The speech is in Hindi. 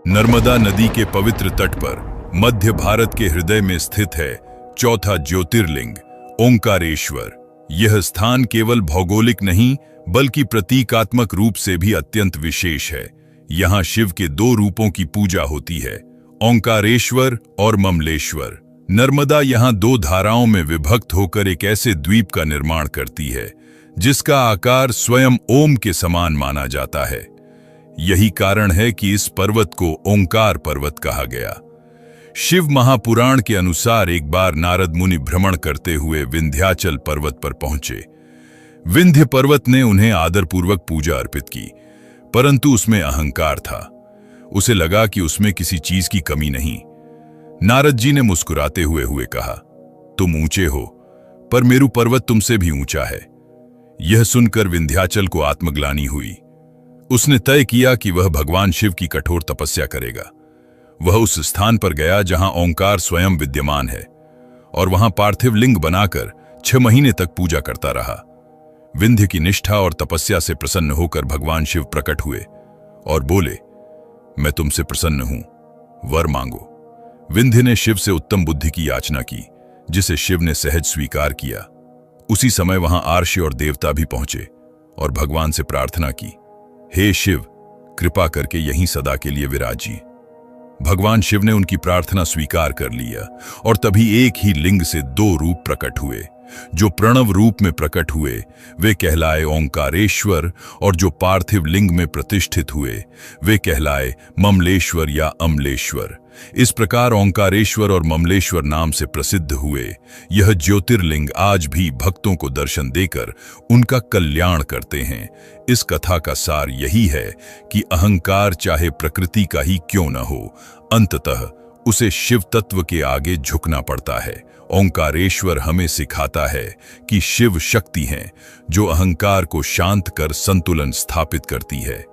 नर्मदा नदी के पवित्र तट पर मध्य भारत के हृदय में स्थित है चौथा ज्योतिर्लिंग ओंकारेश्वर। यह स्थान केवल भौगोलिक नहीं बल्कि प्रतीकात्मक रूप से भी अत्यंत विशेष है। यहाँ शिव के दो रूपों की पूजा होती है, ओंकारेश्वर और ममलेश्वर। नर्मदा यहाँ दो धाराओं में विभक्त होकर एक ऐसे द्वीप का निर्माण करती है जिसका आकार स्वयं ओम के समान माना जाता है। यही कारण है कि इस पर्वत को ओंकार पर्वत कहा गया। शिव महापुराण के अनुसार एक बार नारद मुनि भ्रमण करते हुए विंध्याचल पर्वत पर पहुंचे। विंध्य पर्वत ने उन्हें आदरपूर्वक पूजा अर्पित की, परंतु उसमें अहंकार था। उसे लगा कि उसमें किसी चीज की कमी नहीं। नारद जी ने मुस्कुराते हुए कहा, तुम ऊंचे हो, पर मेरु पर्वत तुमसे भी ऊंचा है। यह सुनकर विंध्याचल को आत्मग्लानि हुई। उसने तय किया कि वह भगवान शिव की कठोर तपस्या करेगा। वह उस स्थान पर गया जहां ओंकार स्वयं विद्यमान है और वहां पार्थिव लिंग बनाकर 6 महीने तक पूजा करता रहा। विंध्य की निष्ठा और तपस्या से प्रसन्न होकर भगवान शिव प्रकट हुए और बोले, मैं तुमसे प्रसन्न हूं, वर मांगो। विंध्य ने शिव से उत्तम बुद्धि की याचना की, जिसे शिव ने सहज स्वीकार किया। उसी समय वहां आर्षि और देवता भी पहुंचे और भगवान से प्रार्थना की, हे शिव, कृपा करके यहीं सदा के लिए विराजिए। भगवान शिव ने उनकी प्रार्थना स्वीकार कर लिया और तभी एक ही लिंग से 2 रूप प्रकट हुए। जो प्रणव रूप में प्रकट हुए वे कहलाए ओंकारेश्वर और जो पार्थिव लिंग में प्रतिष्ठित हुए वे कहलाए ममलेश्वर या अमलेश्वर। इस प्रकार ओंकारेश्वर और ममलेश्वर नाम से प्रसिद्ध हुए यह ज्योतिर्लिंग आज भी भक्तों को दर्शन देकर उनका कल्याण करते हैं। इस कथा का सार यही है कि अहंकार चाहे प्रकृति का ही क्यों न हो, अंततः उसे शिव तत्व के आगे झुकना पड़ता है। ओंकारेश्वर हमें सिखाता है कि शिव शक्ति है जो अहंकार को शांत कर संतुलन स्थापित करती है।